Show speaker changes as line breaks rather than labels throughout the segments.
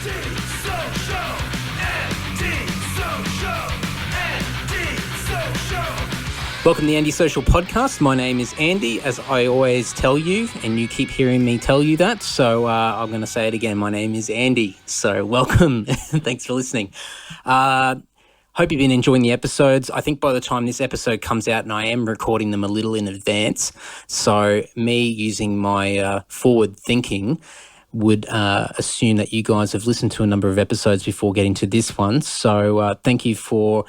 Welcome to the Anti-Social Podcast. My name is Andy, as I always tell you, and you keep hearing me tell you that, so I'm going to say it again. My name is Andy, so welcome. Thanks for listening. Hope you've been enjoying the episodes. I think by the time this episode comes out, and I am recording them a little in advance, so me using my forward thinking would assume that you guys have listened to a number of episodes before getting to this one. So thank you for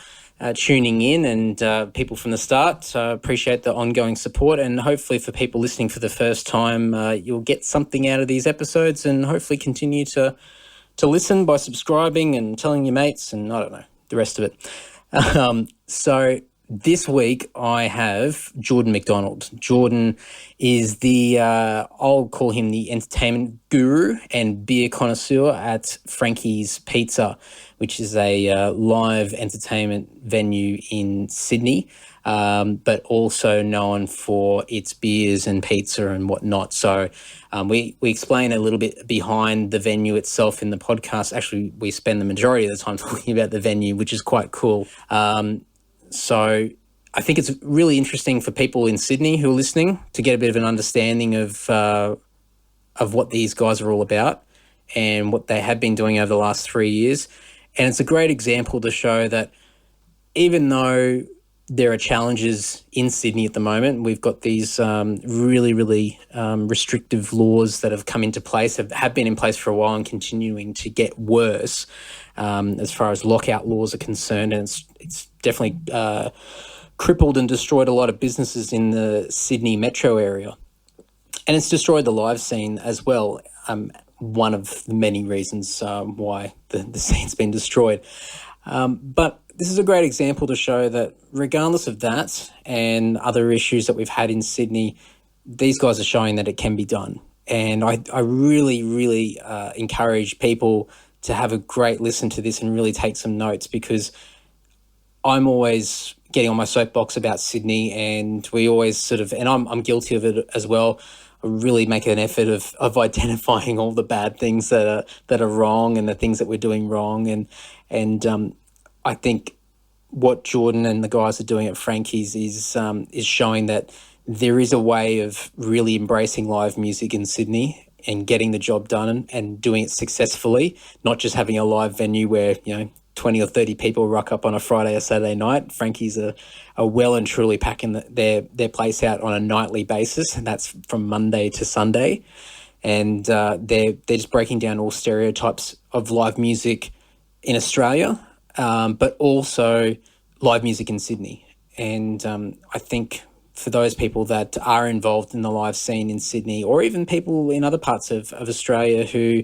tuning in and people from the start. Appreciate the ongoing support, and hopefully for people listening for the first time, you'll get something out of these episodes and hopefully continue to listen by subscribing and telling your mates and I don't know, the rest of it. So this week I have Jordan McDonald. Jordan is I'll call him the entertainment guru and beer connoisseur at Frankie's Pizza, which is a live entertainment venue in Sydney, but also known for its beers and pizza and whatnot. So we explain a little bit behind the venue itself in the podcast. Actually, we spend the majority of the time talking about the venue, which is quite cool. So I think it's really interesting for people in Sydney who are listening to get a bit of an understanding of what these guys are all about and what they have been doing over the last 3 years. And it's a great example to show that even though there are challenges in Sydney at the moment, we've got these really restrictive laws that have come into place, have been in place for a while and continuing to get worse as far as lockout laws are concerned. And it's definitely crippled and destroyed a lot of businesses in the Sydney metro area. And it's destroyed the live scene as well. One of the many reasons why the scene's been destroyed. But this is a great example to show that regardless of that and other issues that we've had in Sydney, these guys are showing that it can be done. And I really encourage people to have a great listen to this and really take some notes, because I'm always getting on my soapbox about Sydney, and we always and I'm guilty of it as well, really make an effort of identifying all the bad things that are wrong and the things that we're doing wrong. And I think what Jordan and the guys are doing at Frankie's is showing that there is a way of really embracing live music in Sydney and getting the job done and doing it successfully, not just having a live venue where, 20 or 30 people rock up on a Friday or Saturday night. Frankie's are well and truly packing their place out on a nightly basis, and that's from Monday to Sunday. And they're just breaking down all stereotypes of live music in Australia, but also live music in Sydney. And I think for those people that are involved in the live scene in Sydney, or even people in other parts of Australia who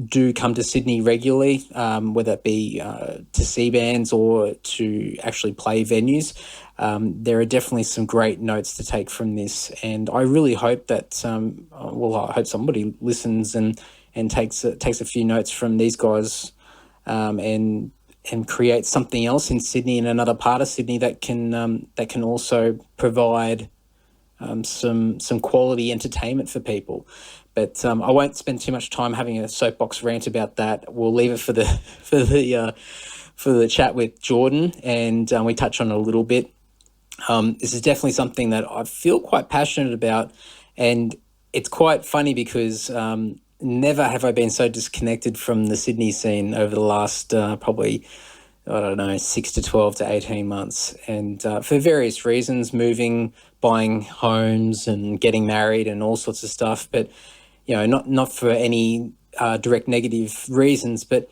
do come to Sydney regularly, whether it be to see bands or to actually play venues, there are definitely some great notes to take from this. And I really hope that, I hope somebody listens and takes a few notes from these guys and create something else in Sydney, in another part of Sydney that can also provide some quality entertainment for people. But I won't spend too much time having a soapbox rant about that. We'll leave it for the chat with Jordan, and we touch on it a little bit. This is definitely something that I feel quite passionate about, and it's quite funny because never have I been so disconnected from the Sydney scene over the last probably 6 to 12 to 18 months, and for various reasons, moving, buying homes and getting married and all sorts of stuff, but not for any direct negative reasons. But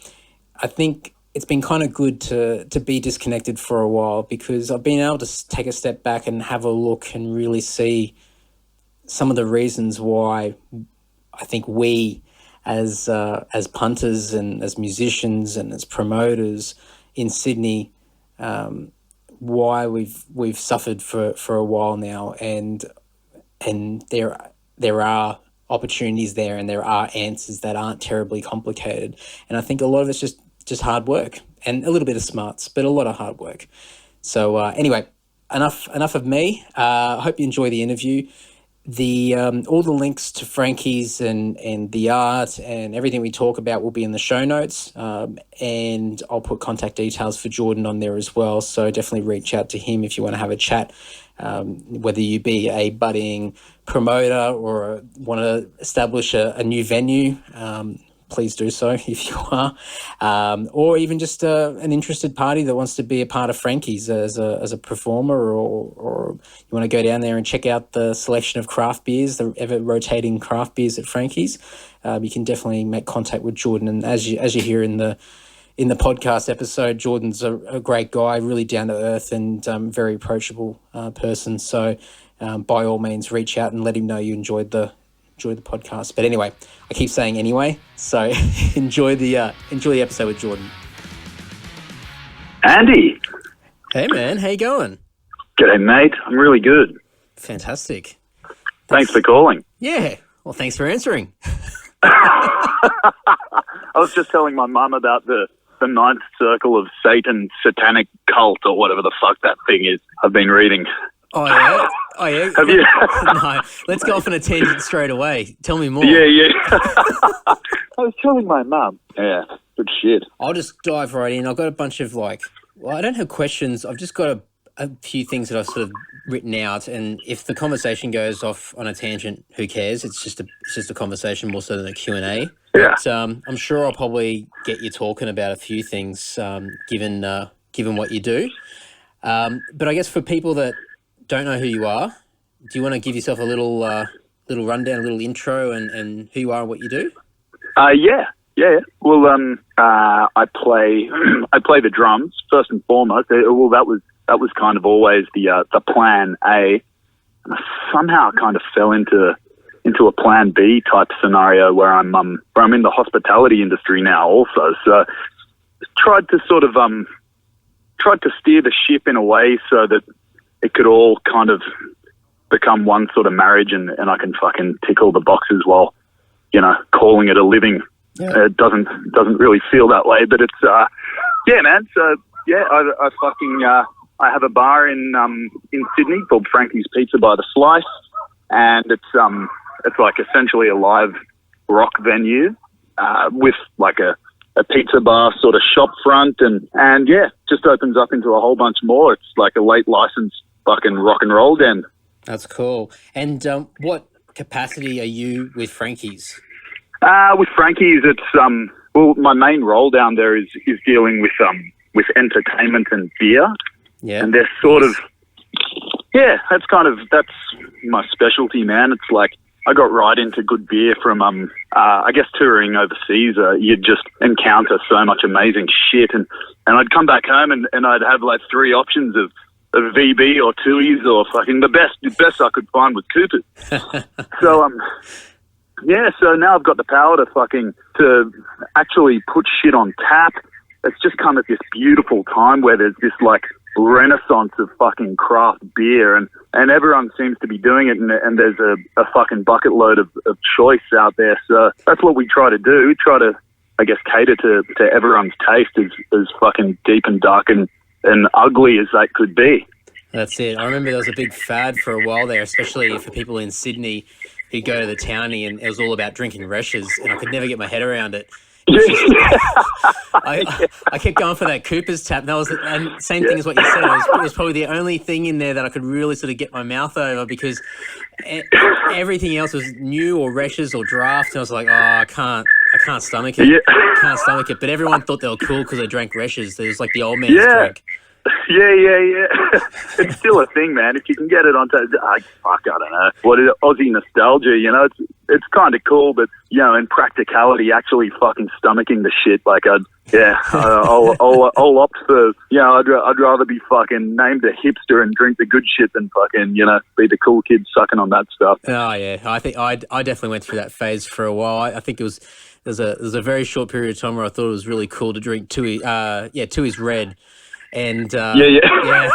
I think it's been kind of good to be disconnected for a while, because I've been able to take a step back and have a look and really see some of the reasons why I think we as punters and as musicians and as promoters in Sydney, why we've suffered for a while now, and there are opportunities there, and there are answers that aren't terribly complicated. And I think a lot of it's just hard work and a little bit of smarts, but a lot of hard work. So anyway, enough of me. I hope you enjoy the interview. The all the links to Frankie's and the art and everything we talk about will be in the show notes, and I'll put contact details for Jordan on there as well. So definitely reach out to him if you want to have a chat, whether you be a budding promoter or want to establish a new venue. Please do so if you are, or even just an interested party that wants to be a part of Frankie's as a performer, or you want to go down there and check out the selection of craft beers, the ever rotating craft beers at Frankie's. You can definitely make contact with Jordan, and as you hear in the podcast episode, Jordan's a great guy, really down to earth and very approachable person. So by all means, reach out and let him know you enjoyed the podcast. But anyway, I keep saying anyway, so enjoy the episode with Jordan.
Andy.
Hey man, how you going?
G'day mate, I'm really good.
Fantastic.
Thanks for calling.
Yeah, well thanks for answering.
I was just telling my mum about the ninth circle of Satan satanic cult or whatever the fuck that thing is I've been reading.
Oh yeah?
Have you?
No, let's go off on a tangent straight away. Tell me more.
Yeah. I was telling my mum. Yeah, good shit.
I'll just dive right in. I've got a bunch of I don't have questions. I've just got a few things that I've sort of written out, and if the conversation goes off on a tangent, who cares? It's just a conversation more so than a Q&A.
Yeah.
But I'm sure I'll probably get you talking about a few things, given what you do. But I guess for people that don't know who you are, do you want to give yourself a little rundown, a little intro, and who you are and what you do?
Yeah. Well, I play the drums first and foremost. Well, that was kind of always the plan A. And I somehow kind of fell into a plan B type scenario where I'm in the hospitality industry now also. So tried to steer the ship in a way so that it could all kind of become one sort of marriage, and I can fucking tick all the boxes while, calling it a living. Yeah. It doesn't really feel that way, but it's yeah, man. So yeah, I have a bar in Sydney called Frankie's Pizza by the Slice, and it's like essentially a live rock venue with like a pizza bar sort of shop front, and yeah, just opens up into a whole bunch more. It's like a late licensed fucking rock and roll den.
That's cool. And what capacity are you with Frankie's?
With Frankie's, it's well, my main role down there is dealing with entertainment and beer.
Yeah.
And they're sort of, yeah, that's my specialty, man. It's like I got right into good beer from I guess touring overseas. You'd just encounter so much amazing shit, and I'd come back home and I'd have like three options of VB or Tui's or fucking the best I could find was Cooper's. So yeah, so now I've got the power to actually put shit on tap. It's just come at this beautiful time where there's this like renaissance of fucking craft beer, and everyone seems to be doing it, and there's a fucking bucket load of choice out there. So that's what we try to do. We try to, I guess, cater to everyone's taste as fucking deep and dark and ugly as that could be.
That's it. I remember there was a big fad for a while there, especially for people in Sydney who go to the townie, and it was all about drinking Reshes, and I could never get my head around it. I kept going for that Cooper's tap, and same thing as what you said. It was probably the only thing in there that I could really sort of get my mouth over, because everything else was new or Reshes or draft, and I was like, oh, I can't stomach it. I can't stomach it. But everyone thought they were cool because they drank Reshes. It was like the old man's drink.
Yeah. It's still a thing, man. If you can get it on I don't know. What is it? Aussie nostalgia, it's kind of cool, but, in practicality, actually fucking stomaching the shit, like I'll opt for, I'd rather be fucking named a hipster and drink the good shit than fucking, be the cool kid sucking on that stuff.
Oh, yeah. I think I definitely went through that phase for a while. I think there's a very short period of time where I thought it was really cool to drink Tui's Red. And yeah,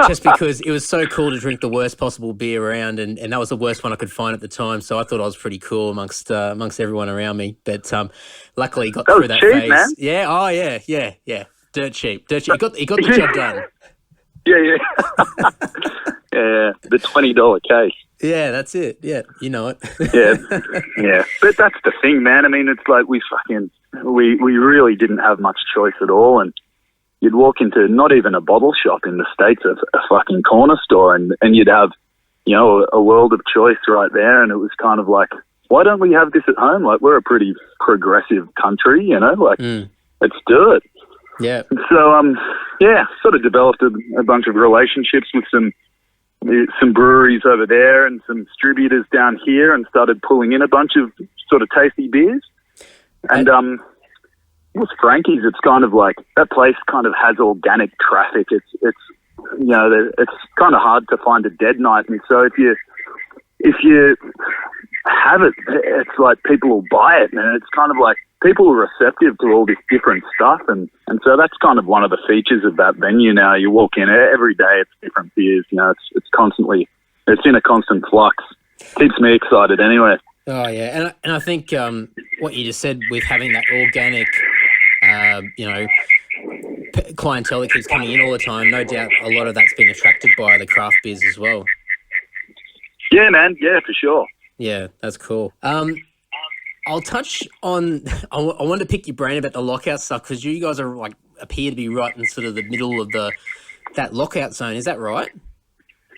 just because it was so cool to drink the worst possible beer around, and that was the worst one I could find at the time. So I thought I was pretty cool amongst everyone around me. But luckily got through that phase. Man. Yeah, oh yeah. Dirt cheap. He got the job done.
Yeah. the $20 case.
Yeah, that's it. Yeah, you know it.
Yeah. But that's the thing, man. I mean, it's like we really didn't have much choice at all, and you'd walk into not even a bottle shop in the States, a fucking corner store, and you'd have, you know, a world of choice right there, and it was kind of like, why don't we have this at home? Like, we're a pretty progressive country, you know, like, let's do it.
Yeah.
So, sort of developed a bunch of relationships with some breweries over there and some distributors down here, and started pulling in a bunch of sort of tasty beers. And with Frankie's, it's kind of like that place kind of has organic traffic. It's you know, it's kind of hard to find a dead night, and so if you have it, it's like people will buy it, and it's kind of like people are receptive to all this different stuff, and so that's kind of one of the features of that venue now. You walk in every day, it's different beers, you know, it's constantly, it's in a constant flux. Keeps me excited anyway.
Oh yeah, and I think what you just said with having that organic, you know, clientele that keeps coming in all the time, no doubt a lot of that's been attracted by the craft beers as well.
Yeah, man. Yeah, for sure.
Yeah, that's cool. I'll touch on. I wanted to pick your brain about the lockout stuff, because you guys are like appear to be right in sort of the middle of that lockout zone. Is that right?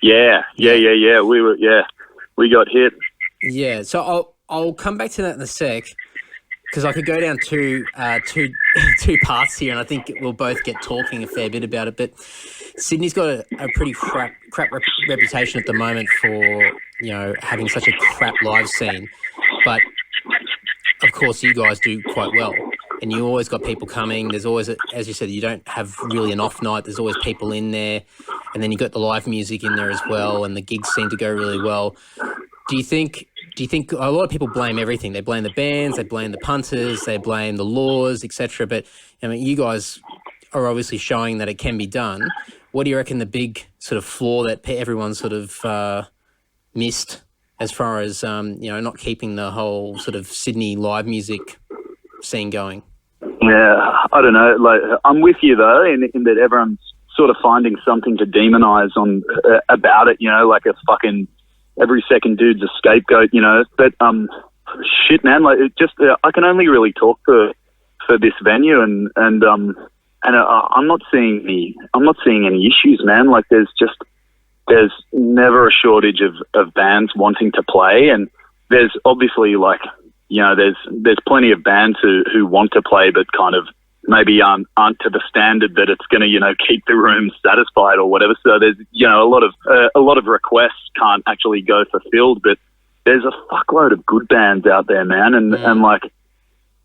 Yeah. We got hit. Yeah. So I'll come back to that in a sec, because I could go down two paths here, and I think we'll both get talking a fair bit about it. But Sydney's got a pretty crap reputation at the moment for, you know, having such a crap live scene. But of course, you guys do quite well, and you always got people coming. There's always, as you said, you don't have really an off night. There's always people in there, and then you got the live music in there as well, and the gigs seem to go really well. Do you think a lot of people blame everything? They blame the bands, they blame the punters, they blame the laws, etc. But I mean, you guys are obviously showing that it can be done. What do you reckon the big sort of flaw that everyone sort of missed as far as you know, not keeping the whole sort of Sydney live music scene going?
Yeah, I don't know. Like, I'm with you though, in that everyone's sort of finding something to demonize on about it. You know, like a fucking every second dude's a scapegoat. You know, but shit, man. Like, it just I can only really talk for this venue, and I'm not seeing any issues, man. Like, there's never a shortage of bands wanting to play, and there's obviously, like, you know, there's plenty of bands who want to play but kind of maybe aren't to the standard that it's going to, you know, keep the room satisfied or whatever. So there's, you know, a lot of requests can't actually go fulfilled, but there's a fuckload of good bands out there, man, and like,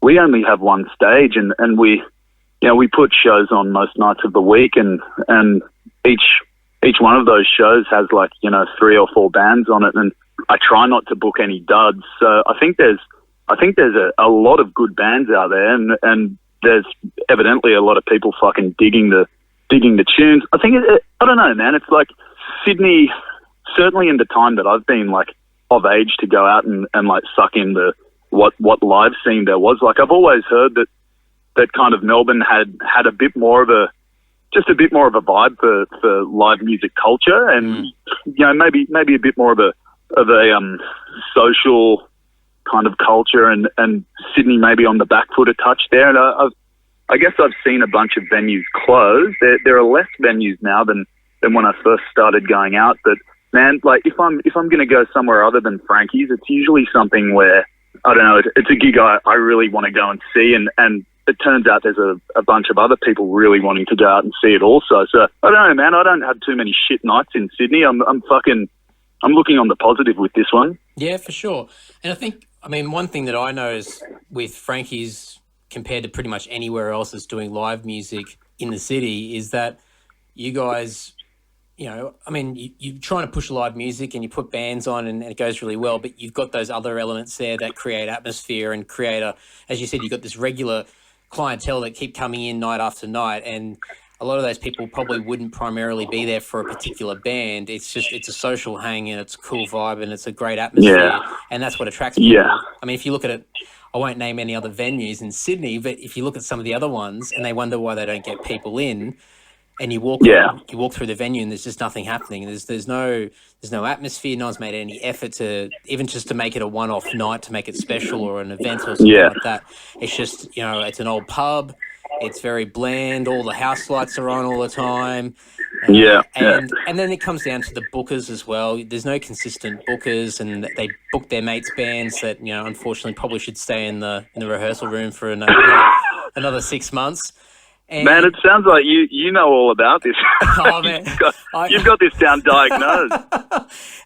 we only have one stage, and we, you know, we put shows on most nights of the week, and each one of those shows has, like, you know, 3 or 4 bands on it, and I try not to book any duds. So I think there's a lot of good bands out there, and there's evidently a lot of people fucking digging the tunes. I think I don't know, man. It's like Sydney, certainly in the time that I've been, like, of age to go out and like suck in what live scene there was. Like, I've always heard that kind of Melbourne had a bit more of a vibe for live music culture, and you know, maybe a bit more of a social kind of culture, and Sydney maybe on the back foot a touch there. And I guess I've seen a bunch of venues close. There are less venues now than when I first started going out. But man, like, if I'm going to go somewhere other than Frankie's, it's usually something where, I don't know, it's a gig I really want to go and see, and it turns out there's a bunch of other people really wanting to go out and see it also. So I don't know, man. I don't have too many shit nights in Sydney. I'm looking on the positive with this one.
Yeah, for sure. And I mean, one thing that I notice with Frankie's compared to pretty much anywhere else that's doing live music in the city is that you guys, you know, I mean, you're trying to push live music and you put bands on and it goes really well, but you've got those other elements there that create atmosphere and create as you said, you've got this regular clientele that keep coming in night after night, and a lot of those people probably wouldn't primarily be there for a particular band. It's a social hang, and it's a cool vibe, and it's a great atmosphere, and that's what attracts people. Yeah. I mean, if you look at it, I won't name any other venues in Sydney, but if you look at some of the other ones and they wonder why they don't get people in, and you walk through the venue and there's just nothing happening. There's no atmosphere. No one's made any effort to even just to make it a one-off night, to make it special or an event or something like that. It's just, it's an old pub. It's very bland. All the house lights are on all the time. And then it comes down to the bookers as well. There's no consistent bookers, and they book their mates' bands that unfortunately probably should stay in the rehearsal room for another 6 months. And
man, it sounds like you know all about this.
Oh man,
you've got this down diagnosed.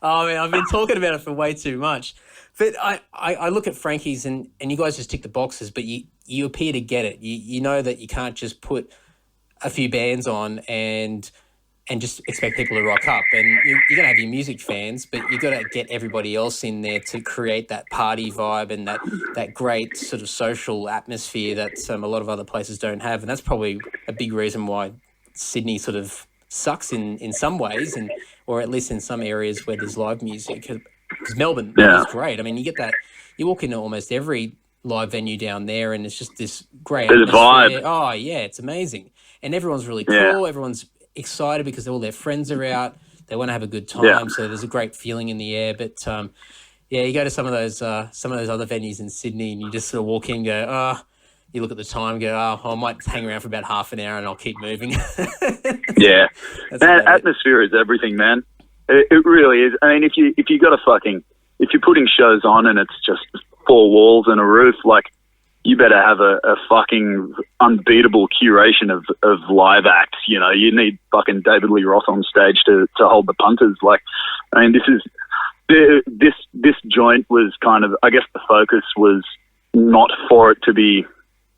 Oh man, I've been talking about it for way too much. But I look at Frankie's and you guys just tick the boxes, but you appear to get it. You know that you can't just put a few bands on and just expect people to rock up. And you're going to have your music fans, but you've got to get everybody else in there to create that party vibe and that great sort of social atmosphere that a lot of other places don't have. And that's probably a big reason why Sydney sort of sucks in some ways, or at least in some areas where there's live music. Because Melbourne is great. I mean, you get that, you walk into almost every live venue down there and it's just this great atmosphere.
Vibe.
Oh, yeah, it's amazing. And everyone's really cool.
Yeah.
Everyone's excited because all their friends are out. They want to have a good time, so there's a great feeling in the air. But you go to some of those other venues in Sydney, and you just sort of walk in, and go, you look at the time, and go, I might hang around for about half an hour, and I'll keep moving.
Yeah, man, atmosphere is everything, man. It really is. I mean, if you're putting shows on and it's just four walls and a roof, like, you better have a fucking unbeatable curation of live acts. You need fucking David Lee Roth on stage to hold the punters. Like, I mean, this joint was kind of, I guess the focus was not for it to be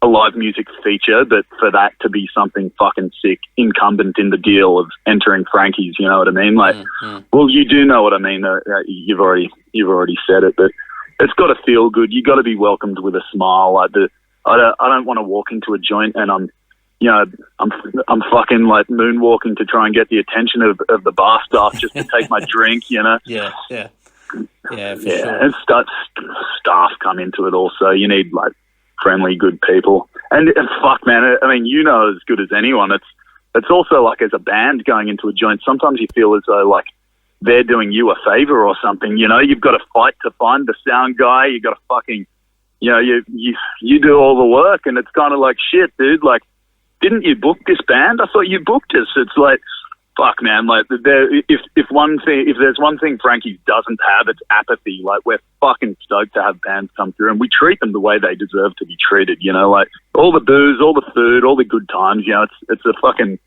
a live music feature, but for that to be something fucking sick, incumbent in the deal of entering Frankie's. You know what I mean? Like, well, you do know what I mean. You've already said it, but it's got to feel good. You got to be welcomed with a smile. Like I don't want to walk into a joint and I'm fucking like moonwalking to try and get the attention of the bar staff just to take my drink.
Yeah, for sure.
And staff come into it also. You need like friendly, good people. And fuck, man. I mean, as good as anyone. It's also like as a band going into a joint. Sometimes you feel as though like they're doing you a favor or something, you've got to fight to find the sound guy. You got to fucking, you do all the work, and it's kind of like, shit, dude, like, didn't you book this band? I thought you booked us. It's like, fuck, man, like, if there's one thing Frankie doesn't have, it's apathy. Like, we're fucking stoked to have bands come through, and we treat them the way they deserve to be treated, like all the booze, all the food, all the good times, it's a fucking,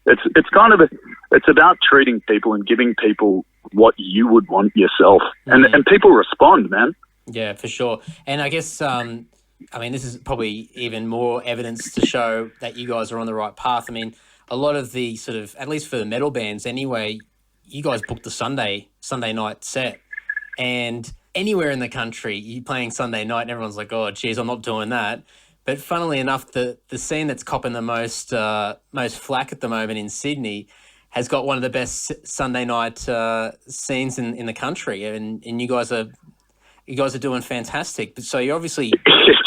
it's about treating people and giving people what you would want yourself. And people respond, man.
Yeah, for sure. And I guess, this is probably even more evidence to show that you guys are on the right path. I mean, a lot of the sort of, at least for the metal bands anyway, you guys booked the Sunday night set. And anywhere in the country, you playing Sunday night and everyone's like, oh, geez, I'm not doing that. But funnily enough, the scene that's copping the most flack at the moment in Sydney has got one of the best Sunday night scenes in the country, and you guys are doing fantastic. But so you're obviously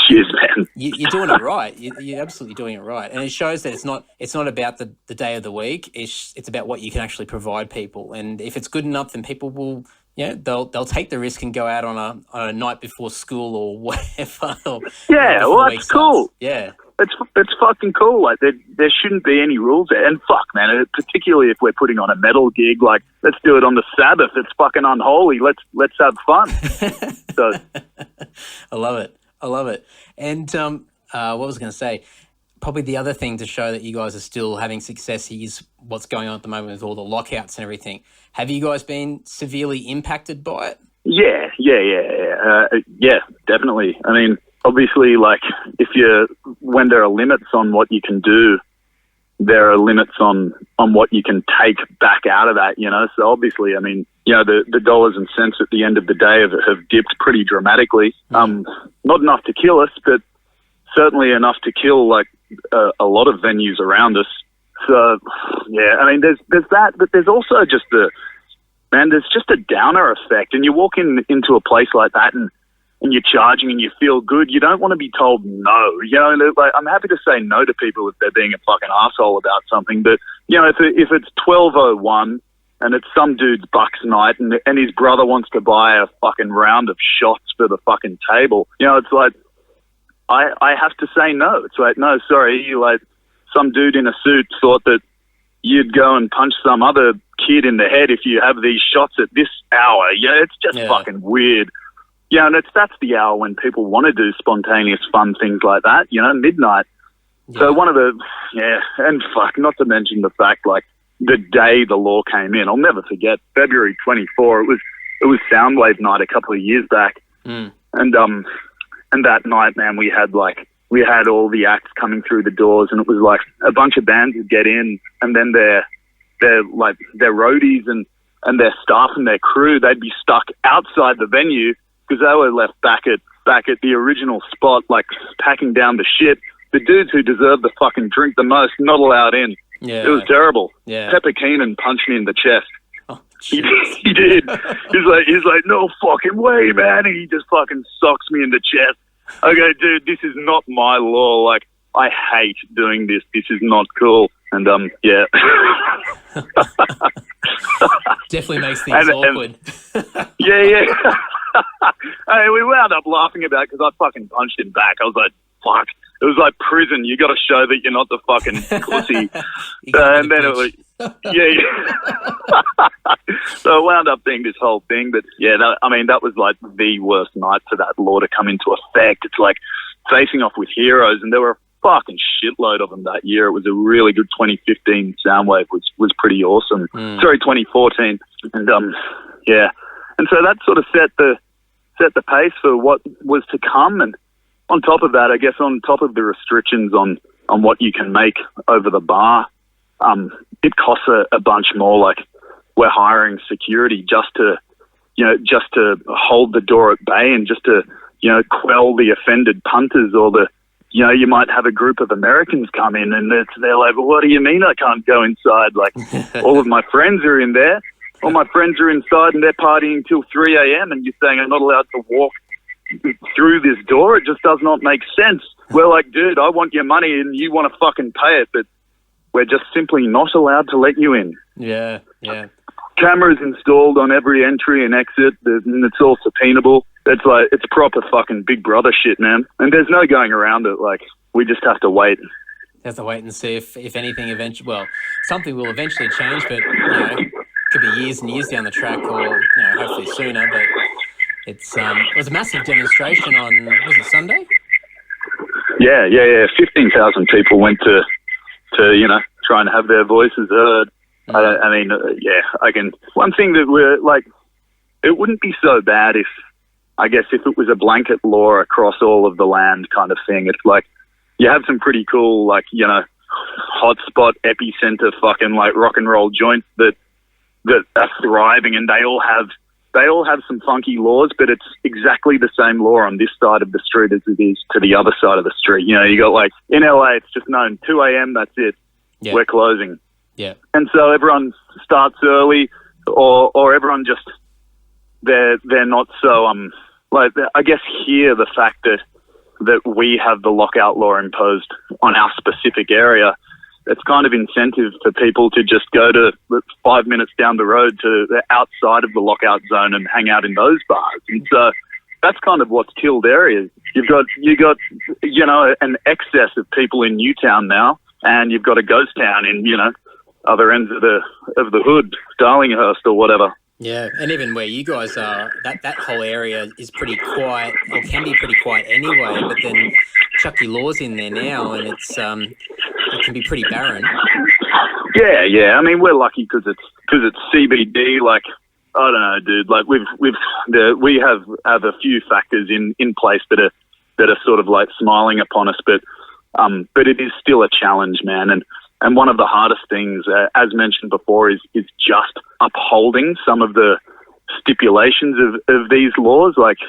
cheers, man.
You're doing it right. You're absolutely doing it right, and it shows that it's not about the day of the week. It's about what you can actually provide people, and if it's good enough, then people will. Yeah, they'll take the risk and go out on a night before school or whatever.
That's cool.
Yeah,
it's fucking cool. Like there shouldn't be any rules there. And fuck, man, particularly if we're putting on a metal gig, like let's do it on the Sabbath. It's fucking unholy. Let's have fun. So,
I love it. And what was I going to say? Probably the other thing to show that you guys are still having success is what's going on at the moment with all the lockouts and everything. Have you guys been severely impacted by it? Yeah, definitely. I mean, obviously, like when there are limits on what you can do, there are limits on what you can take back out of that, So obviously, I mean, the dollars and cents at the end of the day have dipped pretty dramatically. Not enough to kill us, but certainly enough to kill like a lot of venues around us. So yeah, I mean, there's that, but there's also there's just a downer effect. And you walk into a place like that, and
and you're charging and you feel good, you don't want to be told no. You know, like, I'm happy to say no to people if they're being a fucking asshole about something, but, you know, if it's 12:01 and it's some dude's bucks night and his brother wants to buy a fucking round of shots for the fucking table, you know, it's like, I have to say no. It's like, no, sorry, you like, some dude in a suit thought that you'd go and punch some other kid in the head if you have these shots at this hour. Yeah, it's just fucking weird. Yeah, and that's the hour when people want to do spontaneous fun things like that, you know, midnight. Yeah. So one of the, and fuck, not to mention the fact, like, the day the law came in, I'll never forget, February 24, it was Soundwave night a couple of years back. And that night, man, we had all the acts coming through the doors, and it was like a bunch of bands would get in, and then their roadies and their staff and their crew, they'd be stuck outside the venue because they were left back at the original spot, like packing down the shit. The dudes who deserved the fucking drink the most, not allowed in. Yeah. It was terrible. Yeah. Pepper Keenan punched me in the chest.
Oh,
he did. He's like, no fucking way, man. And he just fucking socks me in the chest. I go, dude, this is not my law. Like, I hate doing this. This is not cool. And, yeah.
Definitely makes things awkward.
Yeah. Hey, we wound up laughing about it because I fucking punched him back. I was like, fuck. It was like prison. You got to show that you're not the fucking pussy. And then it was, So it wound up being this whole thing. But yeah, that was like the worst night for that law to come into effect. It's like facing off with heroes, and there were a fucking shitload of them that year. It was a really good 2015 Soundwave was pretty awesome. Sorry, 2014. And yeah. And so that sort of set the pace for what was to come. And on top of that, I guess on top of the restrictions on what you can make over the bar, it costs a bunch more. Like, we're hiring security just to hold the door at bay and just to, you know, quell the offended punters, or you might have a group of Americans come in and they're like, well, what do you mean I can't go inside? Like, all of my friends are in there. All my friends are inside and they're partying till 3 a.m. and you're saying I'm not allowed to walk through this door? It just does not make sense. We're like, dude, I want your money and you want to fucking pay it, but we're just simply not allowed to let you in.
Yeah.
Cameras installed on every entry and exit, and it's all subpoenable. It's like, it's proper fucking Big Brother shit, man. And there's no going around it. Like, we just have to wait.
Have to wait and see if anything eventually, well, something will eventually change, but, you know, could be years and years down the track, or, you know, hopefully sooner. But it was a massive demonstration on, was it Sunday?
Yeah. 15,000 people went to you know, try and have their voices heard. I mean, one thing that we're like, it wouldn't be so bad if it was a blanket law across all of the land kind of thing. It's like, you have some pretty cool, like, you know, hotspot epicenter fucking like rock and roll joints that are thriving, and they all have some funky laws, but it's exactly the same law on this side of the street as it is to the other side of the street. You know, you got, like, in LA, it's just known 2 a.m. That's it. Yeah. We're closing.
Yeah.
And so everyone starts early, or everyone just they're not so like, I guess here the fact that we have the lockout law imposed on our specific area, it's kind of incentive for people to just go to 5 minutes down the road to the outside of the lockout zone and hang out in those bars. And so that's kind of what's killed areas. You got, you know, an excess of people in Newtown now, and you've got a ghost town in, you know, other ends of the hood, Darlinghurst or whatever.
Yeah, and even where you guys are, that whole area is pretty quiet, or can be pretty quiet anyway, but then chuck your laws in there now, and it can be pretty barren.
Yeah. I mean, we're lucky because it's CBD. Like, I don't know, dude. Like, we have a few factors in place that are sort of like smiling upon us, but it is still a challenge, man. And one of the hardest things, as mentioned before, is just upholding some of the stipulations of these laws. Like,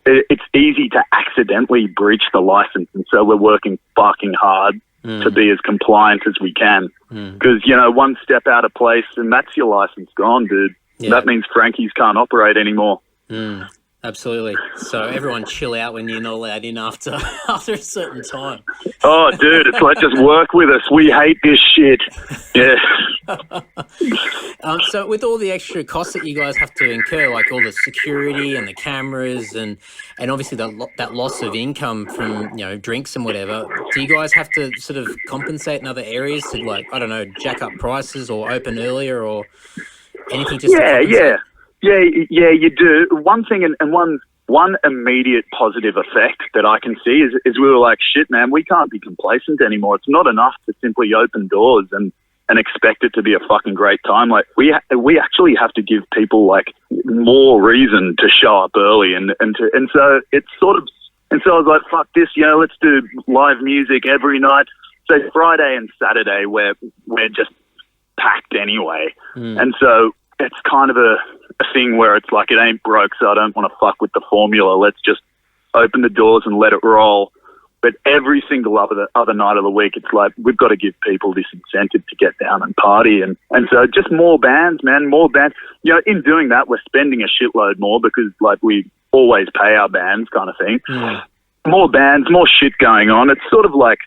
it's easy to accidentally breach the license, and so we're working fucking hard to be as compliant as we can. Because, you know, one step out of place and that's your license gone, dude. Yeah. That means Frankie's can't operate anymore.
Absolutely. So everyone chill out when you're not allowed in after after a certain time.
Oh, dude, it's like, just work with us. We hate this shit. Yeah.
So with all the extra costs that you guys have to incur, like all the security and the cameras and obviously that loss of income from, drinks and whatever, do you guys have to sort of compensate in other areas to, like, I don't know, jack up prices or open earlier or anything just to compensate?
Yeah, you do. One thing and one immediate positive effect that I can see is we were like, shit, man, we can't be complacent anymore. It's not enough to simply open doors and expect it to be a fucking great time. Like, we actually have to give people, like, more reason to show up early and so it's sort of, and so I was like, fuck this, let's do live music every night. So Friday and Saturday we're just packed anyway. And so it's kind of a thing where it's like, it ain't broke, so I don't want to fuck with the formula. Let's just open the doors and let it roll. But every single other night of the week, it's like, we've got to give people this incentive to get down and party. And so just more bands, man, more bands. In doing that, we're spending a shitload more because, like, we always pay our bands kind of thing. More bands, more shit going on. It's sort of like,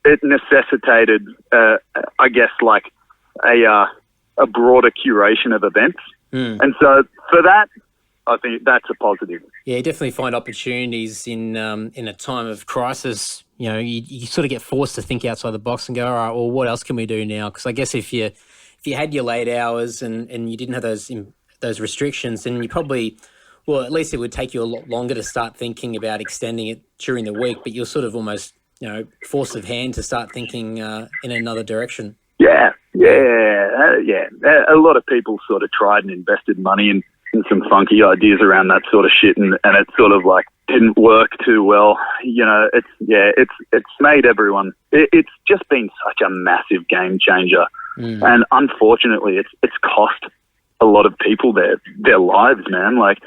it necessitated, I guess, like a broader curation of events. And so for that, I think that's a positive.
Yeah, you definitely find opportunities in a time of crisis. You sort of get forced to think outside the box and go, all right, well, what else can we do now? Because I guess if you had your late hours and you didn't have those restrictions, then you probably, well, at least it would take you a lot longer to start thinking about extending it during the week. But you're sort of almost, force of hand to start thinking in another direction.
Yeah. A lot of people sort of tried and invested money in some funky ideas around that sort of shit, and it sort of like didn't work too well. It's made everyone. It's just been such a massive game changer, and unfortunately, it's cost a lot of people their lives, man. Like,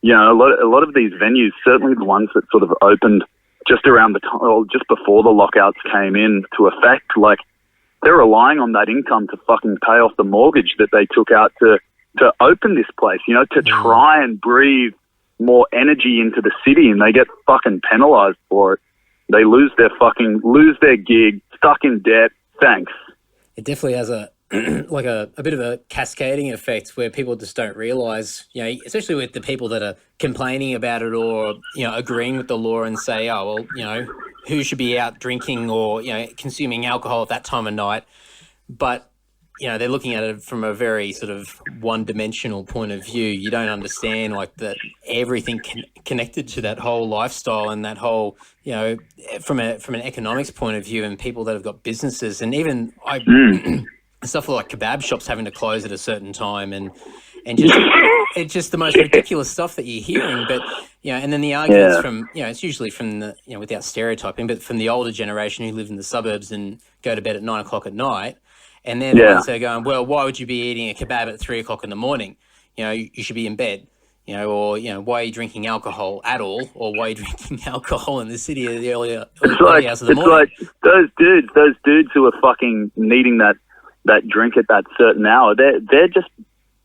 a lot of these venues, certainly the ones that sort of opened just around the time, or just before the lockouts came into effect, like, they're relying on that income to fucking pay off the mortgage that they took out to open this place, to try and breathe more energy into the city, and they get fucking penalized for it. They lose their gig, stuck in debt. Thanks.
It definitely has a bit of a cascading effect where people just don't realize, especially with the people that are complaining about it or, agreeing with the law and say, oh, well, who should be out drinking or, consuming alcohol at that time of night. But, they're looking at it from a very sort of one-dimensional point of view. You don't understand, like, that everything connected to that whole lifestyle and that whole, from an economics point of view, and people that have got businesses, and even stuff like kebab shops having to close at a certain time, and just it's just the most ridiculous stuff that you're hearing. But and then the arguments from it's usually from the without stereotyping, but from the older generation who live in the suburbs and go to bed at 9 o'clock at night. And they're the ones that are going, well, why would you be eating a kebab at 3 o'clock in the morning? You should be in bed, or, why are you drinking alcohol at all? Or why are you drinking alcohol in the city at the early hours of the morning?
It's like those dudes who are fucking needing that drink at that certain hour, they're just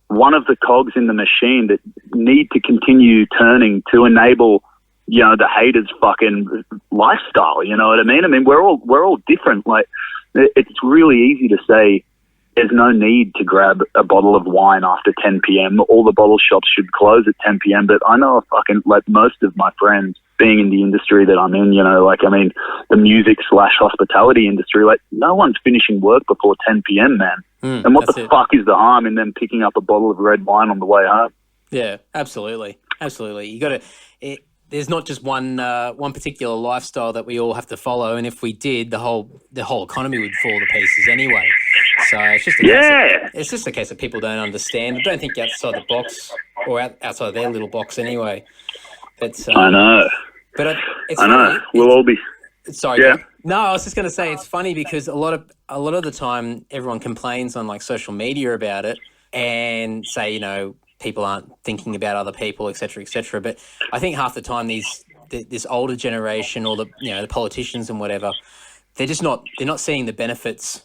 one of the cogs in the machine that need to continue turning to enable, the haters' fucking lifestyle. You know what I mean? I mean, we're all different. Like, it's really easy to say there's no need to grab a bottle of wine after 10 p.m. All the bottle shops should close at 10 p.m. But I know like most of my friends being in the industry that I'm in, the music / hospitality industry, like, no one's finishing work before 10 p.m., man. And what the fuck is the harm in them picking up a bottle of red wine on the way home?
Yeah, absolutely. You got to... There's not just one particular lifestyle that we all have to follow, and if we did, the whole economy would fall to pieces anyway. So it's just a case that people don't understand. I don't think outside the box or outside their little box anyway. But
I know.
But it's
I know. We'll all be.
Sorry. Yeah. No, I was just going to say it's funny because a lot of the time everyone complains on, like, social media about it and say people aren't thinking about other people, et cetera, et cetera. But I think half the time this older generation or the politicians and whatever, they're not seeing the benefits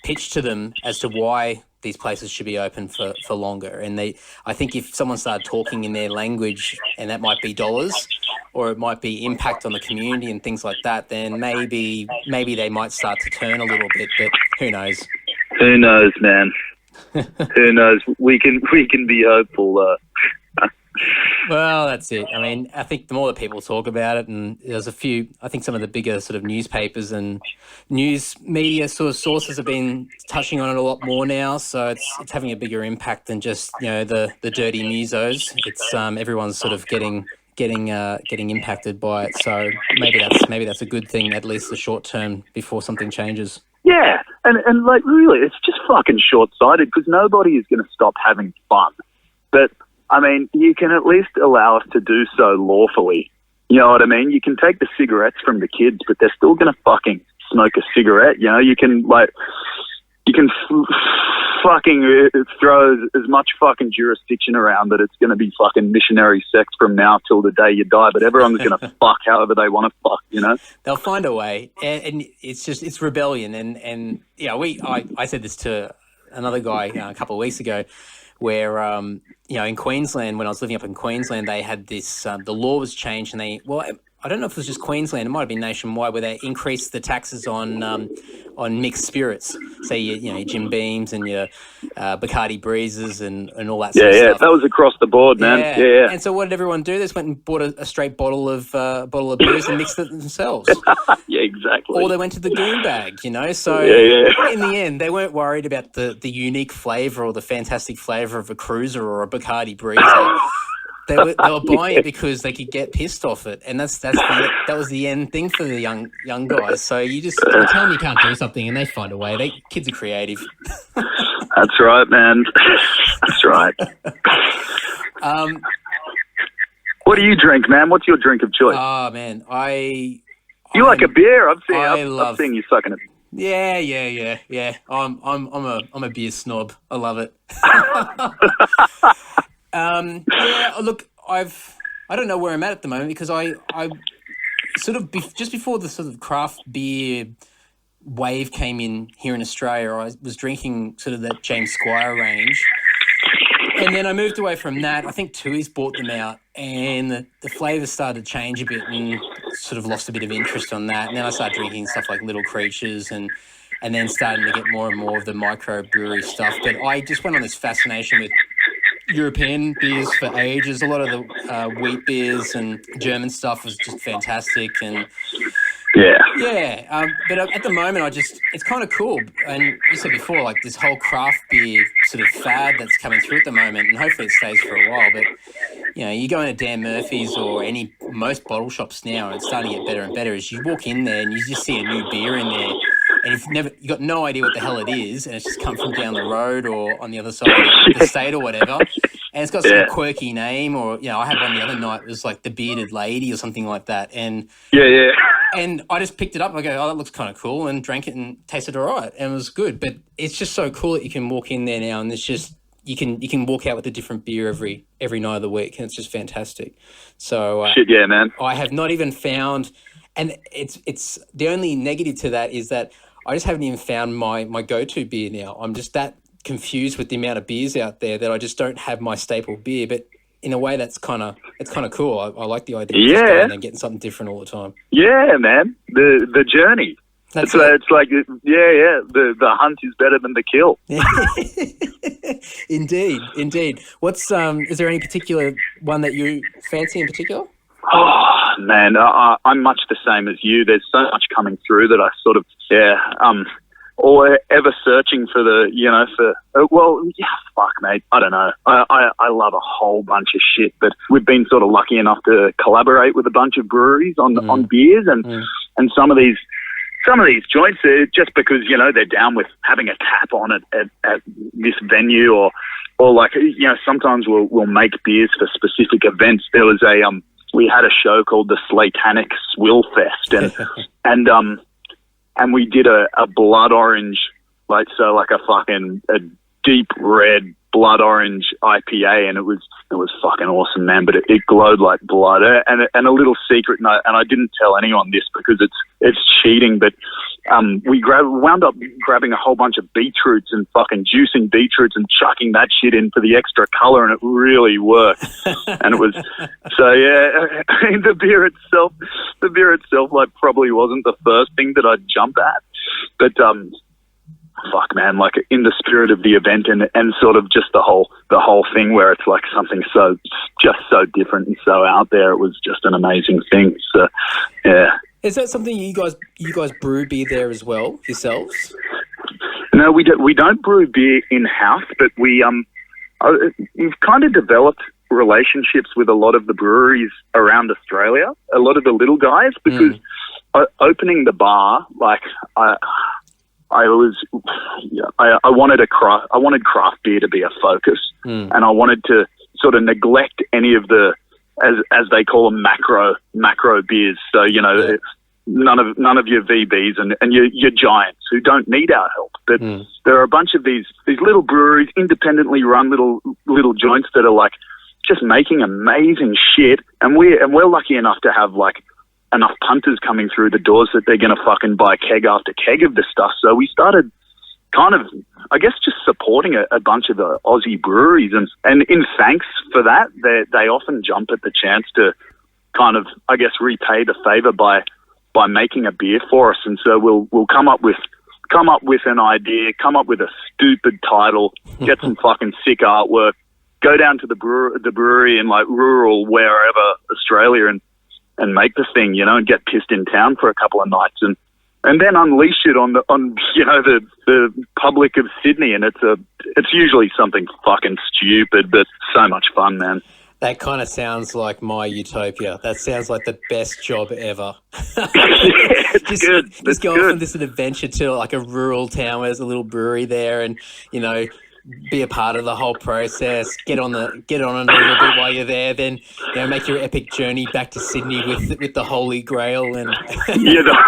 pitched to them as to why these places should be open for longer. And I think if someone started talking in their language, and that might be dollars, or it might be impact on the community and things like that, then maybe they might start to turn a little bit. But who knows?
Who knows, man? Who knows? We can be hopeful.
Well, that's it. I mean, I think the more that people talk about it, and there's a few, I think some of the bigger sort of newspapers and news media sort of sources have been touching on it a lot more now. So it's having a bigger impact than just, the dirty musos. It's everyone's sort of getting impacted by it. So maybe that's a good thing, at least the short term, before something changes.
Yeah, and like really, it's just fucking short-sighted because nobody is going to stop having fun. But I mean, you can at least allow us to do so lawfully. You know what I mean? You can take the cigarettes from the kids, but they're still going to fucking smoke a cigarette. You can fucking throw as much fucking jurisdiction around that it's going to be fucking missionary sex from now till the day you die, but everyone's going to fuck however they want to fuck,
They'll find a way, and it's rebellion. And I said this to another guy a couple of weeks ago, where in Queensland, when I was living up in Queensland, they had this the law was changed, and I don't know if it was just Queensland, it might have been nationwide, where they increased the taxes on mixed spirits. So your Jim Beams and your Bacardi Breezes and all that sort of stuff. Yeah,
that was across the board, man. Yeah.
And so what did everyone do? They just went and bought a straight bottle of booze and mixed it themselves.
Yeah, exactly.
Or they went to the goon bag, So in the end, they weren't worried about the unique flavour or the fantastic flavour of a Cruiser or a Bacardi Breezer. They were buying it because they could get pissed off it, and that was the end thing for the young guys. So you tell them you can't do something, and they find a way. Kids are creative.
That's right, man. That's right. What do you drink, man? What's your drink of choice?
Oh man,
you like a beer? I've seen you sucking it.
Yeah. I'm a beer snob. I love it. Look, I don't know where I'm at the moment, because I sort of just before the sort of craft beer wave came in here in Australia, I was drinking sort of that James Squire range, and then I moved away from that. I think Tui's bought them out, and the flavours started to change a bit, and sort of lost a bit of interest on that. And then I started drinking stuff like Little Creatures, and then starting to get more and more of the microbrewery stuff. But I just went on this fascination with European beers for ages. A lot of the wheat beers and German stuff was just fantastic, and but at the moment it's kind of cool. And you said before, like this whole craft beer sort of fad that's coming through at the moment, and hopefully it stays for a while. But you go into Dan Murphy's or most bottle shops now, and it's starting to get better and better. As you walk in there and you just see a new beer in there, and you got no idea what the hell it is, and it's just come from down the road or on the other side of the state or whatever, and it's got some quirky name, or I had one the other night, it was like the Bearded Lady or something like that, and and I just picked it up. I go, oh, that looks kind of cool, and drank it and tasted all right, and it was good. But it's just so cool that you can walk in there now, and it's just you can walk out with a different beer every night of the week, and it's just fantastic. So
man,
I have not even found, and it's the only negative to that is that I just haven't even found my go-to beer now. I'm just that confused with the amount of beers out there that I just don't have my staple beer. But in a way, it's kind of cool. I like the idea of just going and getting something different all the time.
Yeah, man. The journey. It's like the hunt is better than the kill.
Indeed. What's is there any particular one that you fancy in particular?
Oh man, I'm much the same as you. There's so much coming through that I sort of or ever searching for fuck mate, I don't know. I love a whole bunch of shit, but we've been sort of lucky enough to collaborate with a bunch of breweries on beers, and some of these joints, just because they're down with having a tap on it at this venue, or like sometimes we'll make beers for specific events. There was we had a show called the Slatanic Swill Fest, and we did a blood orange, like a deep red blood orange IPA, and it was fucking awesome, man. But it glowed like blood, and a little secret note, and I didn't tell anyone this because it's cheating, but we wound up grabbing a whole bunch of beetroots and fucking juicing beetroots and chucking that shit in for the extra colour, and it really worked. And it was, so yeah, I mean, the beer itself, like, probably wasn't the first thing that I'd jump at, but, fuck, man, like, in the spirit of the event and sort of just the whole thing where it's like something so different and so out there, it was just an amazing thing. So, yeah.
Is that something you guys brew beer there as well yourselves?
No, we don't brew beer in house, but we've kind of developed relationships with a lot of the breweries around Australia, a lot of the little guys, because opening the bar, like, I wanted craft beer to be a focus, and I wanted to sort of neglect any of the, as they call them, macro beers. So, you know, it's none of your VBs and your giants who don't need our help. But there are a bunch of these little breweries, independently run little joints that are like just making amazing shit, and we're lucky enough to have like enough punters coming through the doors that they're going to fucking buy keg after keg of this stuff. So we started kind of, I guess, just supporting a bunch of the Aussie breweries. And in thanks for that, they often jump at the chance to kind of, I guess, repay the favour by making a beer for us. And so we'll come up with an idea, come up with a stupid title, get some fucking sick artwork, go down to the brewery in like rural wherever Australia and make the thing, you know, and get pissed in town for a couple of nights and then unleash it on you know, the public of Sydney, and it's usually something fucking stupid, but so much fun, man.
That kind of sounds like my utopia. That sounds like the best job ever.
It's good.
Just go off on this adventure to like a rural town where there's a little brewery there, and, you know, be a part of the whole process, get on it a little bit while you're there, then, you know, make your epic journey back to Sydney with the Holy Grail. And
you know,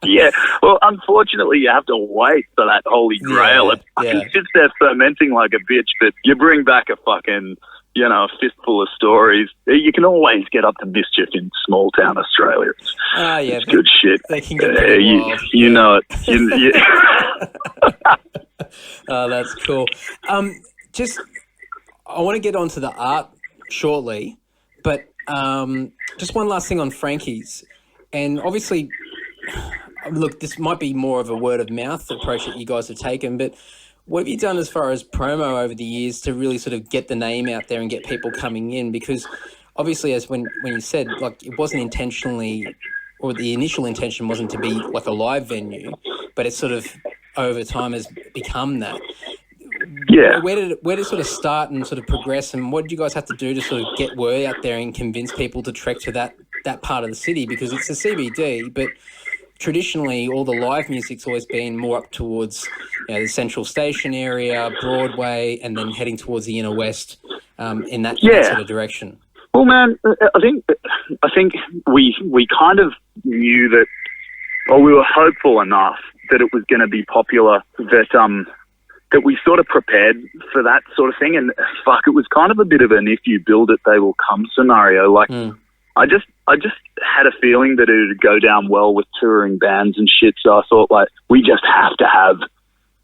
yeah, well, unfortunately you have to wait for that Holy Grail. It fucking sits there fermenting like a bitch, but you bring back a fucking, you know, a fistful of stories. You can always get up to mischief in small town Australia. It's good shit.
They can get pretty wild.
You know it.
Oh, that's cool. I want to get onto the art shortly, but just one last thing on Frankie's. And obviously, look, this might be more of a word of mouth approach that you guys have taken, but what have you done as far as promo over the years to really sort of get the name out there and get people coming in? Because obviously, as when you said, like, it wasn't intentionally, or the initial intention wasn't to be like a live venue, but it's sort of over time has become that.
Yeah.
Where did it sort of start and sort of progress, and what did you guys have to do to sort of get word out there and convince people to trek to that part of the city? Because it's a CBD, but traditionally all the live music's always been more up towards, you know, the Central Station area, Broadway, and then heading towards the inner west in that sort of direction.
Well, man, I think we kind of knew that, or we were hopeful enough that it was going to be popular, that we sort of prepared for that sort of thing. And fuck, it was kind of a bit of an if you build it, they will come scenario. Like, I just had a feeling that it would go down well with touring bands and shit. So I thought, like, we just have to have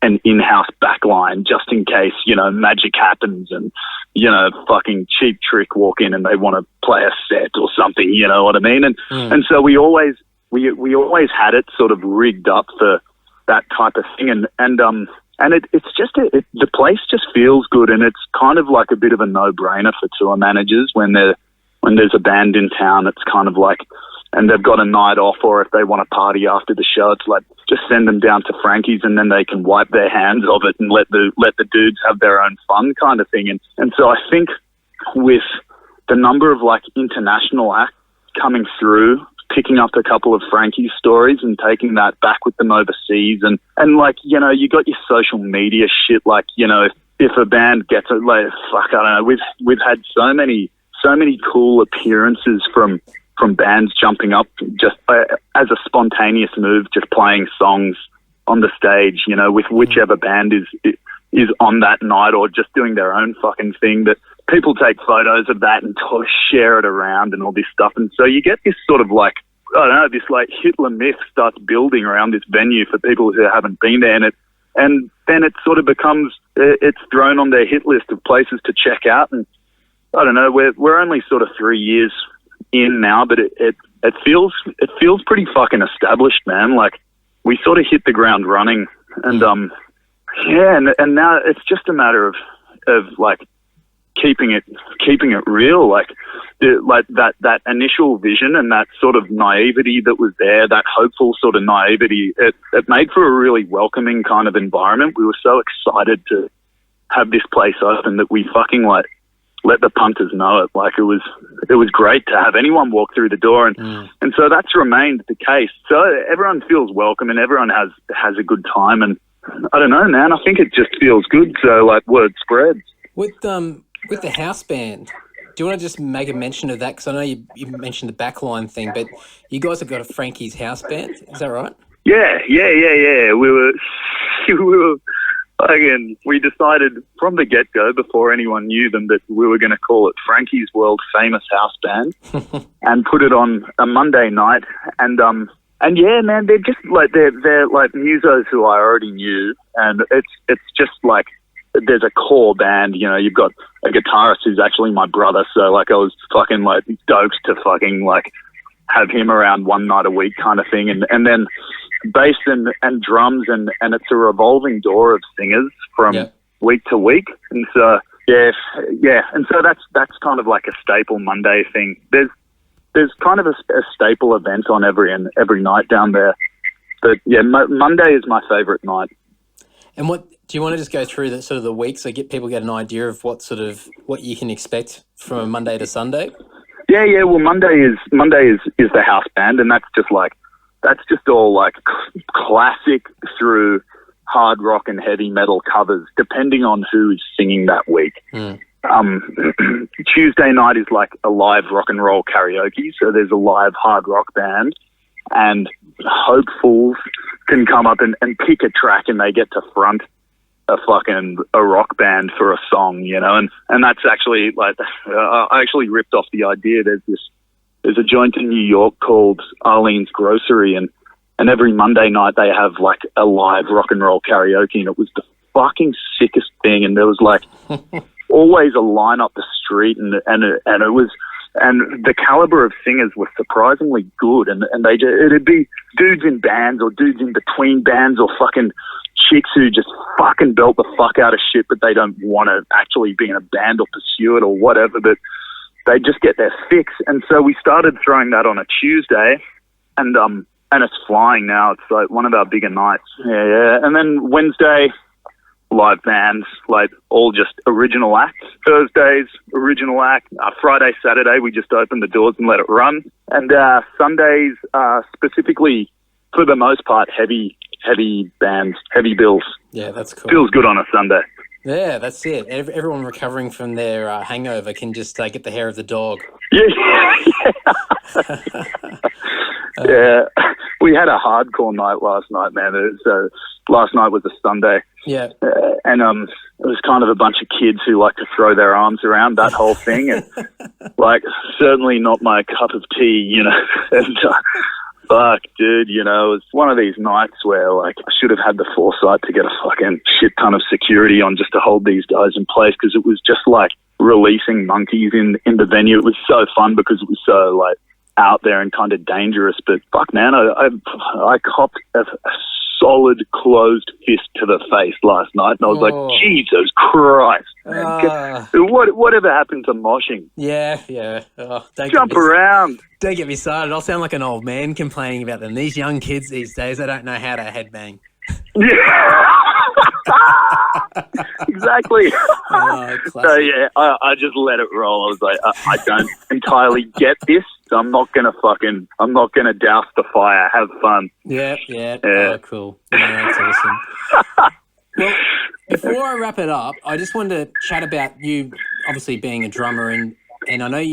an in-house backline just in case, you know, magic happens and, you know, fucking Cheap Trick walk in and they want to play a set or something, you know what I mean? And so we always had it sort of rigged up for that type of thing. And it's just, the place just feels good, and it's kind of like a bit of a no-brainer for tour managers when there's a band in town. It's kind of like, and they've got a night off, or if they want to party after the show, it's like, just send them down to Frankie's and then they can wipe their hands of it and let the dudes have their own fun kind of thing. And so I think with the number of like international acts coming through, picking up a couple of Frankie's stories and taking that back with them overseas, and like, you know, you got your social media shit, like, you know, if a band gets it, like, fuck, I don't know, we've had so many cool appearances from bands jumping up just as a spontaneous move, just playing songs on the stage, you know, with whichever band is on that night, or just doing their own fucking thing, that people take photos of that and share it around and all this stuff. And so you get this sort of like I don't know, this like Hitler myth starts building around this venue for people who haven't been there, and then it sort of becomes, it's thrown on their hit list of places to check out. And I don't know, we're only sort of 3 years in now, but it feels pretty fucking established, man. Like, we sort of hit the ground running, and and now it's just a matter of like keeping it real, like that initial vision and that sort of naivety that was there, that hopeful sort of naivety. It made for a really welcoming kind of environment. We were so excited to have this place open that we fucking like let the punters know it. Like, it was great to have anyone walk through the door, and so that's remained the case. So everyone feels welcome and everyone has a good time, and I don't know, man, I think it just feels good. So like, word spreads.
With the house band, do you want to just make a mention of that? Because I know you mentioned the backline thing, but you guys have got a Frankie's house band, is that right?
Yeah. We decided from the get-go, before anyone knew them, that we were going to call it Frankie's World Famous House Band and put it on a Monday night. And yeah, man, they're just like, they're like musos who I already knew. And it's just like, there's a core band, you know, you've got a guitarist who's actually my brother. So like, I was fucking like stoked to fucking like have him around one night a week kind of thing. And then bass and drums, and it's a revolving door of singers from week to week. And so yeah, and so that's kind of like a staple Monday thing. There's kind of a staple event on every night down there, but yeah, Monday is my favorite night.
And what do you want to just go through the sort of the week, so people get an idea of what you can expect from Monday to Sunday?
Yeah. Well, Monday is the house band, and that's just all like classic through hard rock and heavy metal covers, depending on who's singing that week. Tuesday night is like a live rock and roll karaoke, so there's a live hard rock band, and hopefuls can come up and pick a track, and they get to front a rock band for a song, you know, and that's actually like, I actually ripped off the idea. There's a joint in New York called Arlene's Grocery, and every Monday night they have like a live rock and roll karaoke, and it was the fucking sickest thing. And there was like always a line up the street, and it was, and the caliber of singers was surprisingly good, and it'd be dudes in bands or dudes in between bands or fucking chicks who just fucking belt the fuck out of shit, but they don't want to actually be in a band or pursue it or whatever, but they just get their fix. And so we started throwing that on a Tuesday, and it's flying now. It's like one of our bigger nights. Yeah. And then Wednesday, live bands, like all just original acts. Thursdays, original act. Friday, Saturday, we just open the doors and let it run. And Sundays, specifically, for the most part, heavy bands, heavy bills.
Yeah, that's cool.
Feels good on a Sunday.
Yeah, that's it. Everyone recovering from their hangover can just get the hair of the dog.
Yeah. We had a hardcore night last night, man. So last night was a Sunday.
Yeah.
And it was kind of a bunch of kids who like to throw their arms around, that whole thing. And like, certainly not my cup of tea, you know. And fuck, dude, you know, it's one of these nights where, like, I should have had the foresight to get a fucking shit ton of security on just to hold these guys in place, because it was just like releasing monkeys in the venue. It was so fun because it was so, like, out there and kind of dangerous. But fuck, man, I copped a solid closed fist to the face last night, and I was like, Jesus Christ, man. Whatever happened to moshing?
Yeah. Oh,
jump around.
Don't get me started. I'll sound like an old man complaining about them. These young kids these days, they don't know how to headbang.
Yeah. Exactly. So yeah, I just let it roll. I was like, I don't entirely get this, so I'm not gonna douse the fire. Have fun.
Yeah. Oh, cool. Yeah, that's awesome. Well, before I wrap it up, I just wanted to chat about you obviously being a drummer, and I know